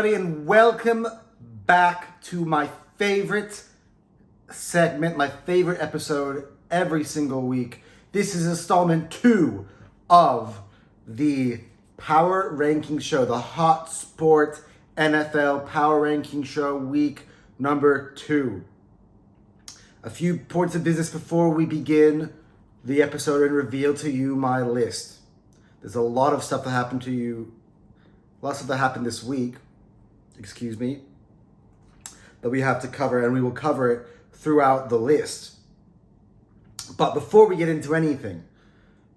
everybody, and welcome back to my favorite segment, my favorite episode every single week. This is installment 2 of the Power Ranking Show, the Hot Sport NFL Power Ranking Show, week number 2. A few points of business before we begin the episode and reveal to you my list. There's a lot of stuff that happened to you, lots of that happened this week, that we have to cover, and we will cover it throughout the list. But before we get into anything,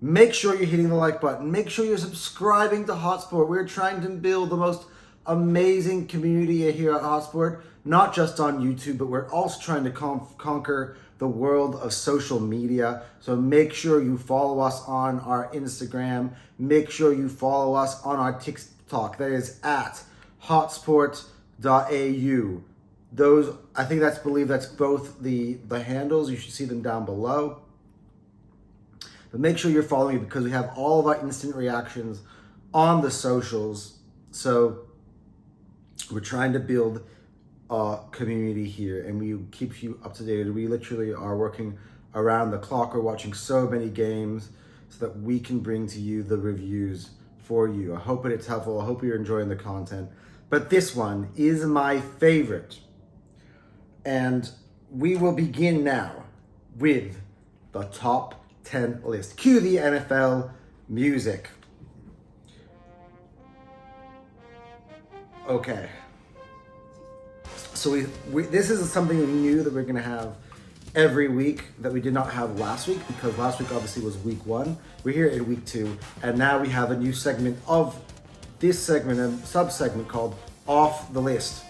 make sure you're hitting the like button. Make sure you're subscribing to Hotsport. We're trying to build the most amazing community here at Hotsport, not just on YouTube, but we're also trying to conquer the world of social media. So make sure you follow us on our Instagram. Make sure you follow us on our TikTok. That is at hotsport.au. Those, I think that's both the handles. You should see them down below. But make sure you're following me because we have all of our instant reactions on the socials. So we're trying to build a community here, and we keep you up to date. We literally are working around the clock. We're watching so many games so that we can bring to you the reviews for you. I hope it's helpful. I hope you're enjoying the content. But this one is my favorite. And we will begin now with the top 10 list. Cue the NFL music. Okay. So this is something we knew that we're going to have every week that we did not have last week, because last week obviously was week 1. We're here in week 2, and now we have a new segment of this segment, a sub-segment called Off the List.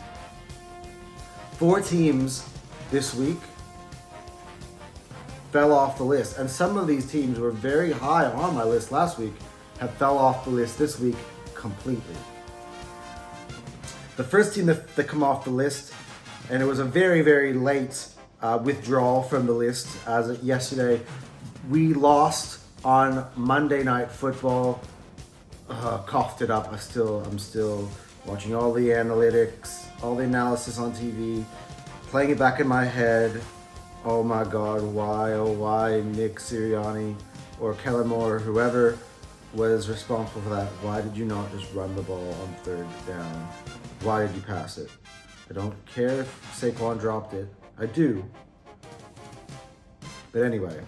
4 teams this week fell off the list, and some of these teams were very high on my list last week have fell off the list this week completely. The first team that come off the list, and it was a very, very late withdrawal from the list as of yesterday. We lost on Monday Night Football. Coughed it up. I'm still watching all the analytics, all the analysis on TV, playing it back in my head. Oh my God, why Nick Sirianni or Kellen Moore, whoever was responsible for that, why did you not just run the ball on 3rd down? Why did you pass it? I don't care if Saquon dropped it. I do. But anyway,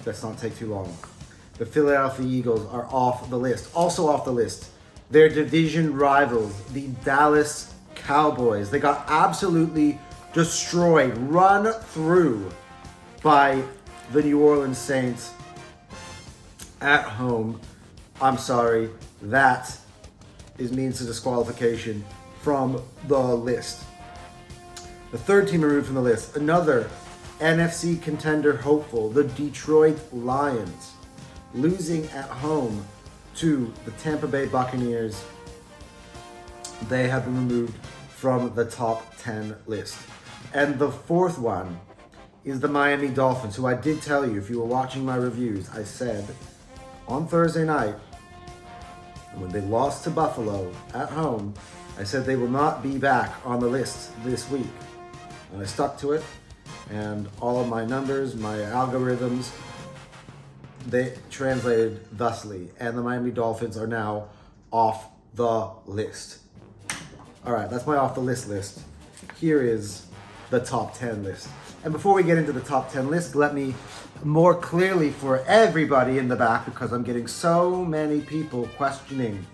let's not take too long. The Philadelphia Eagles are off the list. Also off the list, their division rivals, the Dallas Cowboys. They got absolutely destroyed, run through by the New Orleans Saints at home. I'm sorry, that means a disqualification from the list. The third team removed from the list, another NFC contender hopeful, the Detroit Lions, losing at home to the Tampa Bay Buccaneers. They have been removed from the top 10 list. And the fourth one is the Miami Dolphins, who I did tell you, if you were watching my reviews, I said on Thursday night, when they lost to Buffalo at home, I said they will not be back on the list this week. And I stuck to it, and all of my numbers, my algorithms, they translated thusly, and the Miami Dolphins are now off the list. All right, that's my off the list. Here is the top 10 list. And before we get into the top 10 list, let me more clearly for everybody in the back, because I'm getting so many people questioning.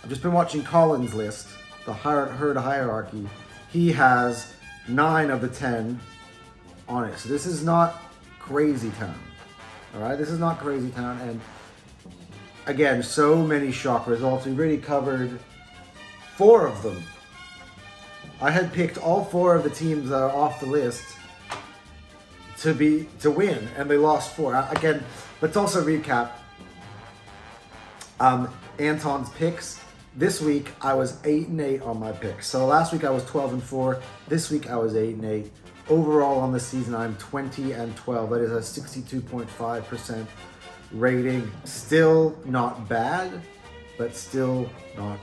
I've just been watching Colin's list, the herd hierarchy. He has 9 of the 10 on it. So this is not crazy town. All right, this is not crazy town. And again, so many shock results. We've already covered 4 of them. I had picked all 4 of the teams that are off the list to win, and they lost 4. Again, let's also recap Anton's picks. This week I was 8-8 on my picks. So last week I was 12-4. This week I was 8-8. Overall on the season I'm 20-12. That is a 62.5% rating. Still not bad, but still not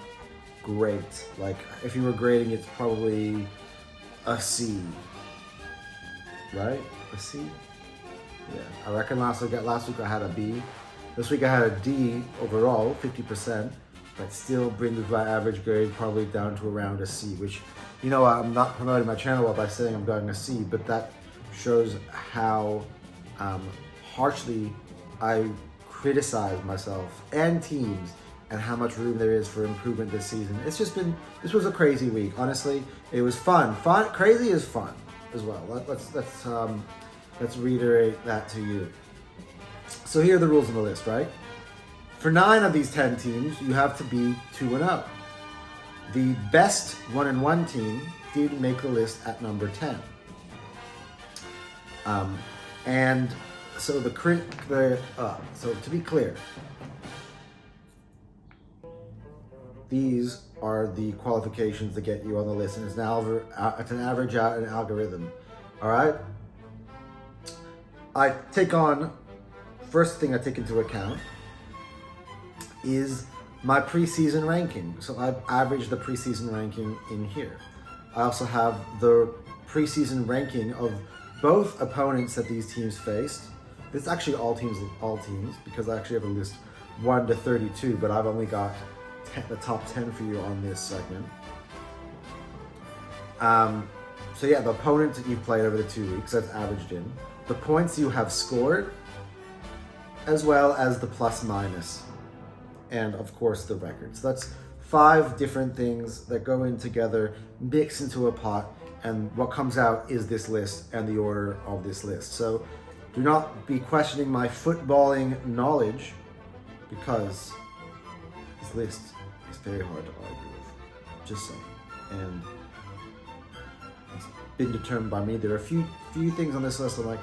great. Like, if you were grading, it's probably a C, right? A C? Yeah, I reckon last week I had a B. This week I had a D overall, 50%, but still brings my average grade probably down to around a C, which, you know, I'm not promoting my channel by saying I'm going a C, but that shows how harshly I criticize myself and teams and how much room there is for improvement this season. This was a crazy week. Honestly, it was fun. Crazy is fun as well. Let's reiterate that to you. So here are the rules on the list, right? For 9 of these 10 teams, you have to be 2-0. The best 1-1 team did make the list at number 10. And so so to be clear, these are the qualifications that get you on the list, and it's an average out an algorithm. All right. First thing I take into account is my preseason ranking. So I've averaged the preseason ranking in here. I also have the preseason ranking of both opponents that these teams faced. It's actually all teams, because I actually have a list 1 to 32, but I've only got the top 10 for you on this segment. So yeah, the opponents that you've played over the 2 weeks, that's averaged in. The points you have scored, as well as the plus minus, and of course the record. So that's 5 different things that go in together, mix into a pot, and what comes out is this list and the order of this list. So do not be questioning my footballing knowledge, because this list is very hard to argue with. Just saying. And it's been determined by me. There are a few things on this list I'm like,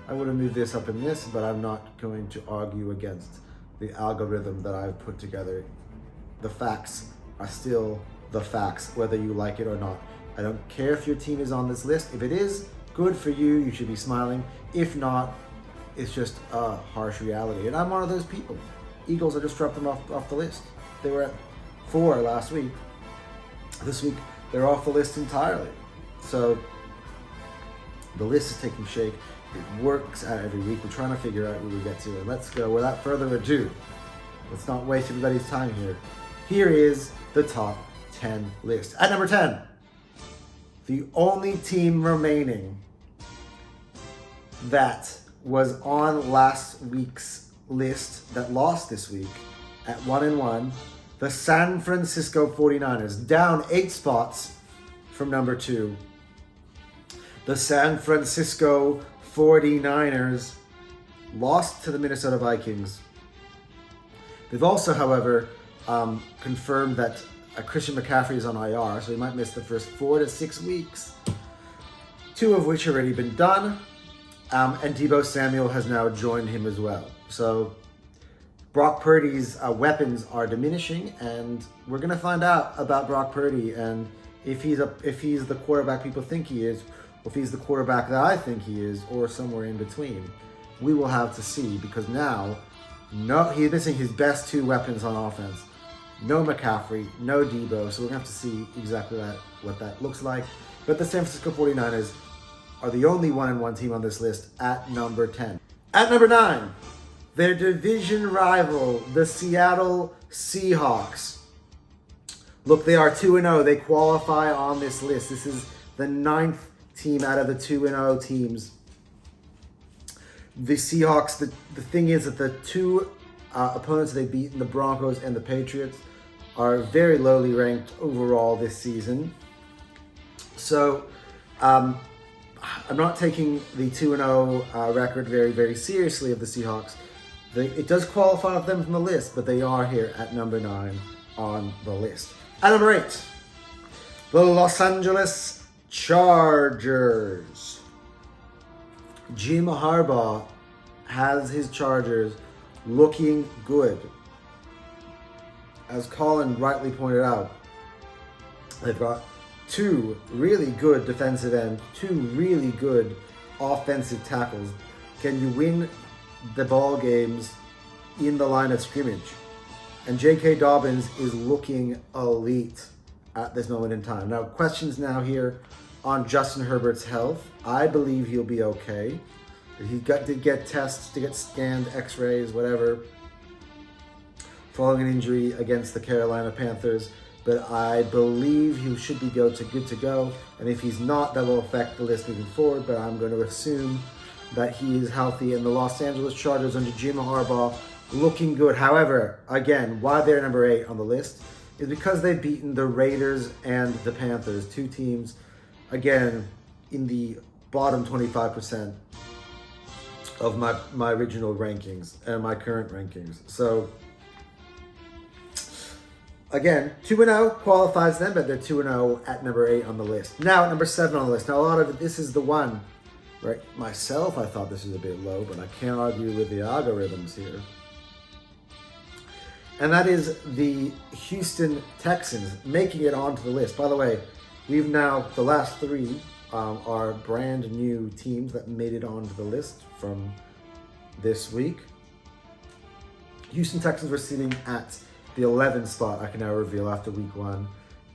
I would have moved this up in this, but I'm not going to argue against the algorithm that I've put together. The facts are still the facts, whether you like it or not. I don't care if your team is on this list. If it is, good for you. You should be smiling. If not, it's just a harsh reality. And I'm one of those people. Eagles, I just dropped them off the list. They were at 4 last week. This week, they're off the list entirely. So the list is taking shape. It works out every week. We're trying to figure out who we get to. And let's go, without further ado, let's not waste everybody's time here. Here is the top 10 list. At number 10, the only team remaining that was on last week's list that lost this week at 1-1, the San Francisco 49ers, down 8 spots from number 2. The San Francisco 49ers lost to the Minnesota Vikings. They've also, however, confirmed that Christian McCaffrey is on IR, so he might miss the first 4 to 6 weeks, 2 of which already been done. And Deebo Samuel has now joined him as well. So Brock Purdy's weapons are diminishing, and we're going to find out about Brock Purdy and if he's the quarterback people think he is, or if he's the quarterback that I think he is, or somewhere in between. We will have to see, because now he's missing his best 2 weapons on offense. No McCaffrey, no Deebo, so we're going to have to see exactly what that looks like. But the San Francisco 49ers are the only 1-1 team on this list at number 10. At number 9, their division rival, the Seattle Seahawks. Look, they are 2-0. They qualify on this list. This is the 9th team out of the 2-0 teams. The Seahawks, the thing is that the 2 opponents they've beaten, the Broncos and the Patriots, are very lowly ranked overall this season. So I'm not taking the 2-0 record very, very seriously of the Seahawks. It does qualify them from the list, but they are here at number 9 on the list. At number 8, the Los Angeles Chargers. Jim Harbaugh has his Chargers looking good. As Colin rightly pointed out, they've got 2 really good defensive ends, 2 really good offensive tackles. Can you win the ball games in the line of scrimmage? And J.K. Dobbins is looking elite at this moment in time. Now, questions now here on Justin Herbert's health. I believe he'll be okay. He did get tests, to get scanned, x-rays, whatever, following an injury against the Carolina Panthers. But I believe he should be good to go. And if he's not, that will affect the list moving forward. But I'm going to assume that he is healthy. And the Los Angeles Chargers under Jim Harbaugh looking good. However, again, why they're number 8 on the list is because they've beaten the Raiders and the Panthers, 2 teams, again, in the bottom 25% of my original rankings and my current rankings. So, again, 2-0 qualifies them, but they're 2-0 at number 8 on the list. Now, at number 7 on the list. Now, a lot of it, this is the one, right? Myself, I thought this was a bit low, but I can't argue with the algorithms here. And that is the Houston Texans making it onto the list. By the way, we've now, the last 3 are brand new teams that made it onto the list from this week. Houston Texans were sitting at the 11th spot, I can now reveal, after week 1.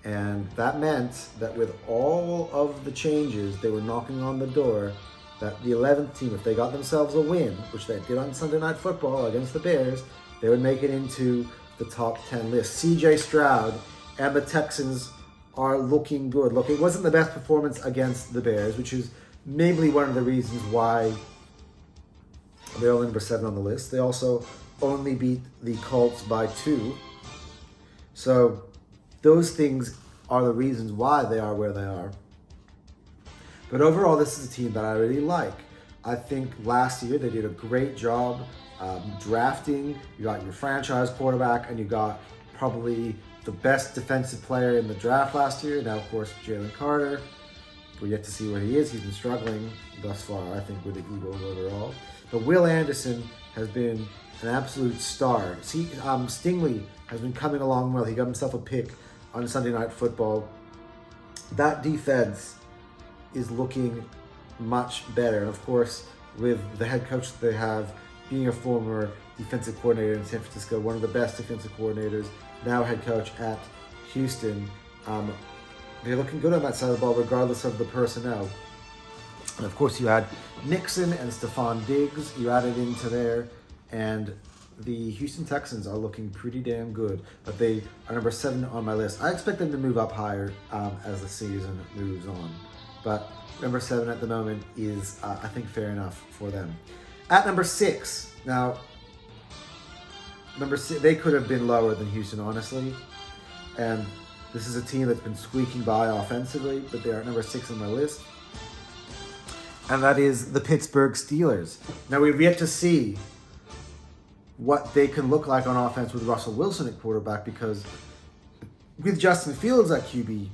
And that meant that with all of the changes, they were knocking on the door that the 11th team, if they got themselves a win, which they did on Sunday Night Football against the Bears, they would make it into the top 10 list. CJ Stroud and the Texans are looking good. Look, it wasn't the best performance against the Bears, which is maybe one of the reasons why they're only number 7 on the list. They also only beat the Colts by 2. So those things are the reasons why they are where they are. But overall, this is a team that I really like. I think last year they did a great job drafting. You got your franchise quarterback, and you got probably the best defensive player in the draft last year. Now, of course, Jalen Carter. We're yet to see where he is. He's been struggling thus far, I think, with the Eagles overall. But Will Anderson has been an absolute star. See, Stingley has been coming along well. He got himself a pick on Sunday Night Football. That defense is looking much better. And of course, with the head coach that they have, being a former defensive coordinator in San Francisco, one of the best defensive coordinators, now head coach at Houston, they're looking good on that side of the ball regardless of the personnel. And of course, you had Nixon and Stephon Diggs, you added into there, and the Houston Texans are looking pretty damn good, but they are number 7 on my list. I expect them to move up higher as the season moves on, but number 7 at the moment is, I think, fair enough for them. At number 6, now, number 6, they could have been lower than Houston, honestly, and this is a team that's been squeaking by offensively, but they are at number 6 on my list, and that is the Pittsburgh Steelers. Now, we've yet to see what they can look like on offense with Russell Wilson at quarterback, because with Justin Fields at QB,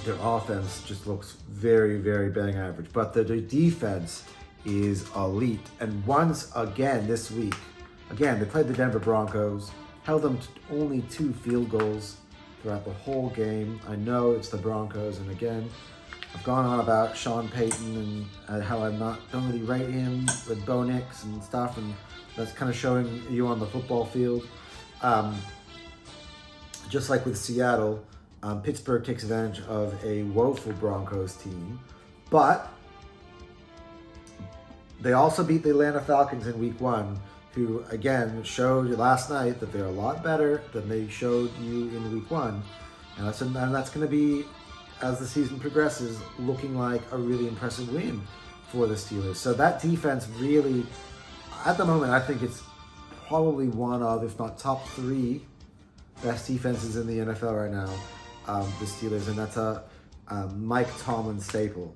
their offense just looks very, very bang average. But their defense is elite. And once again this week, again, they played the Denver Broncos, held them to only 2 field goals throughout the whole game. I know it's the Broncos, and again, I've gone on about Sean Payton and how don't really rate him with Bo Nix and stuff, and that's kind of showing you on the football field. Just like with Seattle, Pittsburgh takes advantage of a woeful Broncos team, but they also beat the Atlanta Falcons in week 1, who again showed last night that they're a lot better than they showed you in week 1. And that's going to be, as the season progresses, looking like a really impressive win for the Steelers. So that defense really, at the moment, I think it's probably one of, if not top 3 best defenses in the NFL right now, the Steelers, and that's a Mike Tomlin staple.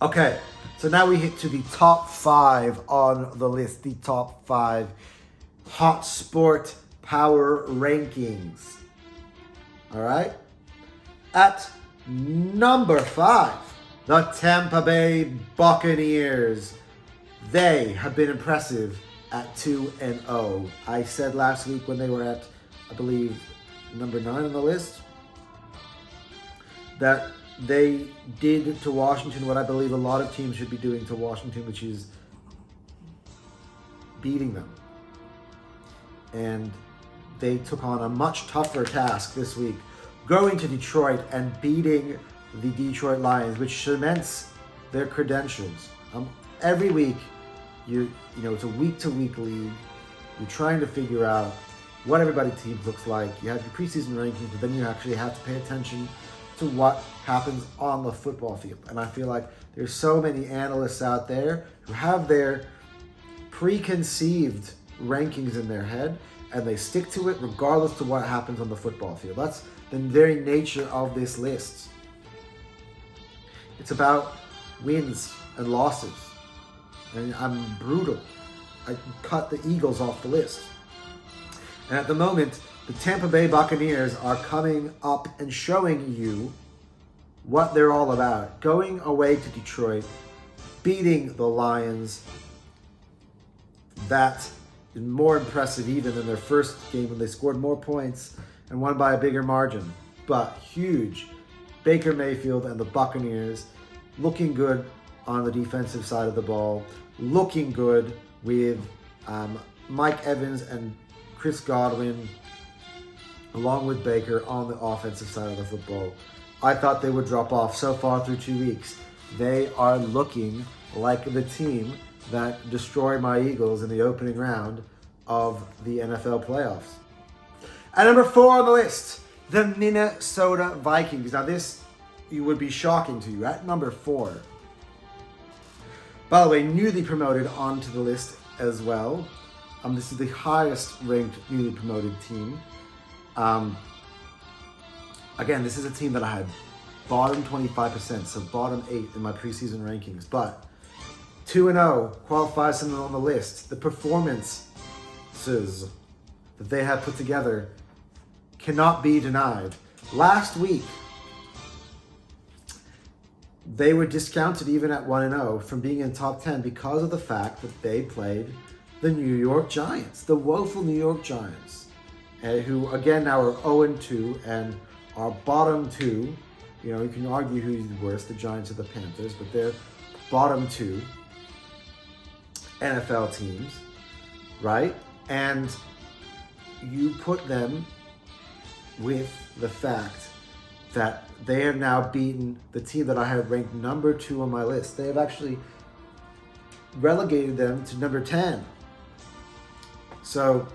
Okay, so now we hit to the top 5 on the list, the top 5 hot sport power rankings. All right? At number 5, the Tampa Bay Buccaneers. They have been impressive at 2-0. I said last week when they were at, I believe, number 9 on the list, that they did to Washington what I believe a lot of teams should be doing to Washington, which is beating them. and they took on a much tougher task this week, going to Detroit and beating the Detroit Lions, which cements their credentials. Every week, it's a week-to-week league. You're trying to figure out what everybody's team looks like. You have your preseason rankings, but then you actually have to pay attention to what happens on the football field. And I feel like there's so many analysts out there who have their preconceived rankings in their head, and they stick to it regardless of what happens on the football field. That's the very nature of this list. It's about wins and losses. And I'm brutal. I cut the Eagles off the list. And at the moment, the Tampa Bay Buccaneers are coming up and showing you what they're all about. Going away to Detroit, beating the Lions. That is more impressive even than their first game when they scored more points and won by a bigger margin. But huge. Baker Mayfield and the Buccaneers looking good on the defensive side of the ball. Looking good with Mike Evans and Chris Godwin, along with Baker on the offensive side of the football. I thought they would drop off so far through 2 weeks. They are looking like the team that destroyed my Eagles in the opening round of the NFL playoffs. At number 4 on the list, the Minnesota Vikings. Now this would be shocking to you. At number 4. By the way, newly promoted onto the list as well. This is the highest ranked newly promoted team. Again, this is a team that I had bottom 25%, so bottom 8 in my preseason rankings. But 2-0 qualifies them on the list. The performances that they have put together cannot be denied. Last week, they were discounted even at 1-0 from being in top 10 because of the fact that they played the New York Giants, the woeful New York Giants, who again now are 0-2 and are bottom 2. You can argue who's worse, the Giants or the Panthers, but they're bottom 2 NFL teams, right? And you put them with the fact that they have now beaten the team that I had ranked number 2 on my list. They have actually relegated them to number 10. So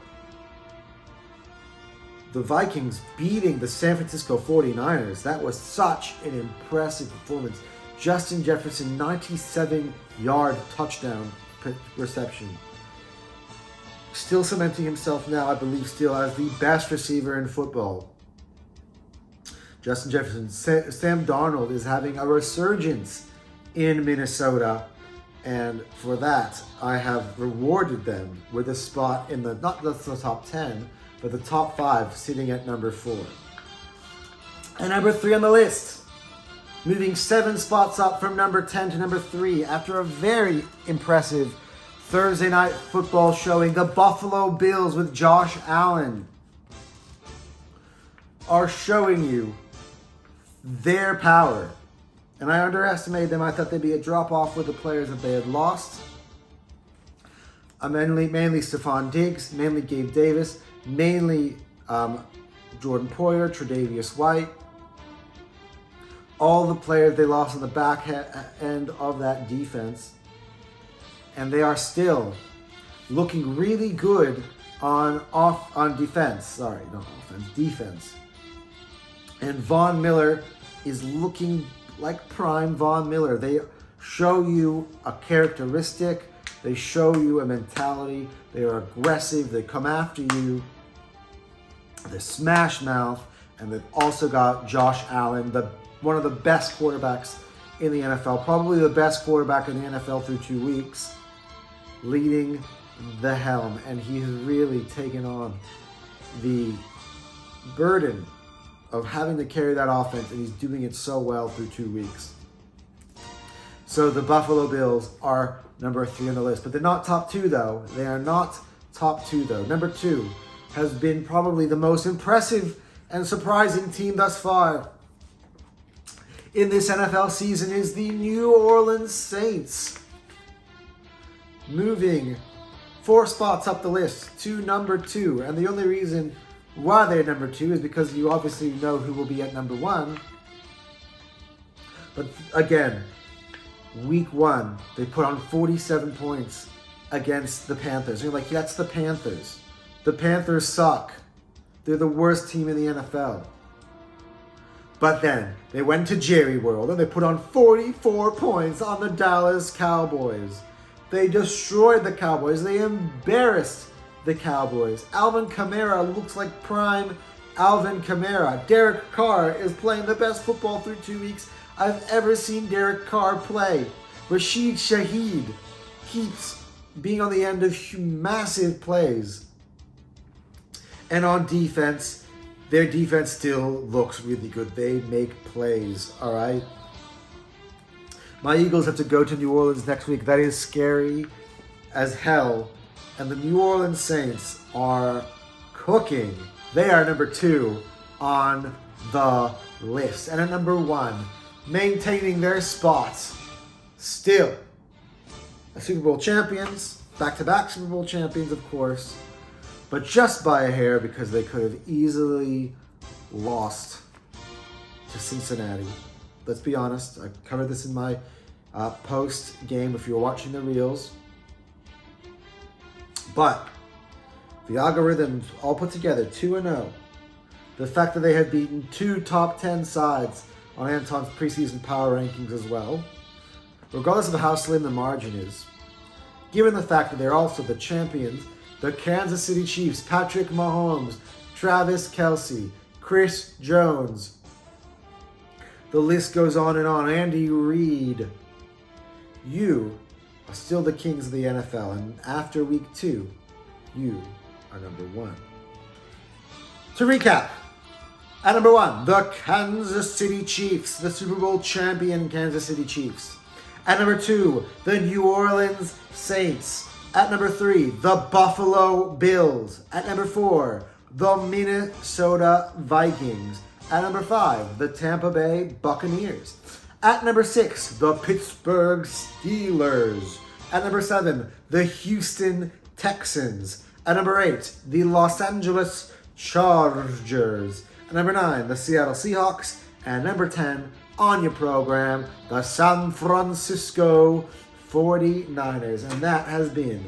the Vikings beating the San Francisco 49ers, that was such an impressive performance. Justin Jefferson, 97-yard touchdown reception. Still cementing himself now, I believe, still as the best receiver in football. Justin Jefferson. Sam Darnold is having a resurgence in Minnesota. And for that, I have rewarded them with a spot in the, not just the top 10, but the top 5, sitting at number 4. And number 3 on the list, moving 7 spots up from number 10 to number 3 after a very impressive Thursday night football showing. The Buffalo Bills with Josh Allen are showing you their power. And I underestimated them. I thought they'd be a drop-off with the players that they had lost. Mainly Stephon Diggs, mainly Gabe Davis, mainly Jordan Poyer, Tre'Davious White. All the players they lost on the back end of that defense. And they are still looking really good on defense. Sorry, not offense, defense. And Von Miller is looking like prime Von Miller. They show you a characteristic. They show you a mentality. They are aggressive. They come after you. They're smash mouth. And they've also got Josh Allen, one of the best quarterbacks in the NFL. Probably the best quarterback in the NFL through 2 weeks, leading the helm. And he's really taken on the burden of having to carry that offense, and he's doing it so well through 2 weeks. So the Buffalo Bills are number 3 on the list, but they're not top 2 though. They are not top 2 though. Number 2 has been probably the most impressive and surprising team thus far in this NFL season is the New Orleans Saints. Moving 4 spots up the list to number 2. And the only reason why they're number 2 is because you obviously know who will be at number 1. But again, week 1, they put on 47 points against the Panthers. And you're like, that's the Panthers. The Panthers suck. They're the worst team in the NFL. But then they went to Jerry World and they put on 44 points on the Dallas Cowboys. They destroyed the Cowboys. They embarrassed the Cowboys. Alvin Kamara looks like prime Alvin Kamara. Derek Carr is playing the best football through 2 weeks I've ever seen Derek Carr play. Rashid Shaheed keeps being on the end of massive plays. And on defense, their defense still looks really good. They make plays, all right? My Eagles have to go to New Orleans next week. That is scary as hell. And the New Orleans Saints are cooking. They are number 2 on the list. And at number 1, maintaining their spots, still a Super Bowl champions, back-to-back Super Bowl champions, of course, but just by a hair because they could have easily lost to Cincinnati. Let's be honest. I covered this in my post-game if you're watching the reels. But the algorithms all put together, 2-0. The fact that they had beaten 2 top 10 sides on Anton's preseason power rankings as well, regardless of how slim the margin is, given the fact that they're also the champions, the Kansas City Chiefs, Patrick Mahomes, Travis Kelce, Chris Jones, the list goes on and on, Andy Reid, you are still the kings of the NFL, and after week 2, you are number 1. To recap, at number 1, the Kansas City Chiefs, the Super Bowl champion Kansas City Chiefs. At number 2, the New Orleans Saints. At number 3, the Buffalo Bills. At number 4, the Minnesota Vikings. At number 5, the Tampa Bay Buccaneers. At number 6, the Pittsburgh Steelers. At number 7, the Houston Texans. At number 8, the Los Angeles Chargers. At number 9, the Seattle Seahawks. And number 10, on your program, the San Francisco 49ers. And that has been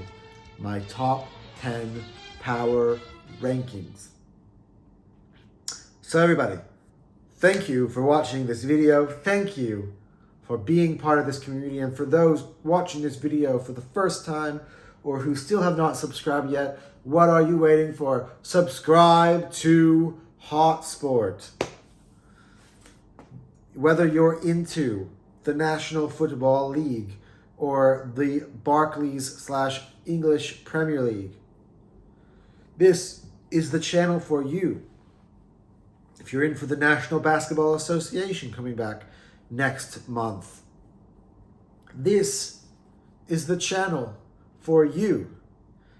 my top 10 power rankings. So everybody, thank you for watching this video. Thank you for being part of this community. And for those watching this video for the first time or who still have not subscribed yet, what are you waiting for? Subscribe to Hot Sport. Whether you're into the National Football League or the Barclays/English Premier League, this is the channel for you. If you're in for the National Basketball Association coming back next month, this is the channel for you.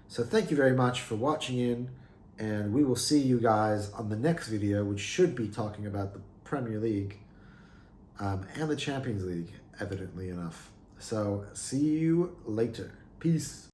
So thank you very much for watching in, and we will see you guys on the next video, which should be talking about the Premier League and the Champions League, evidently enough. So see you later. Peace.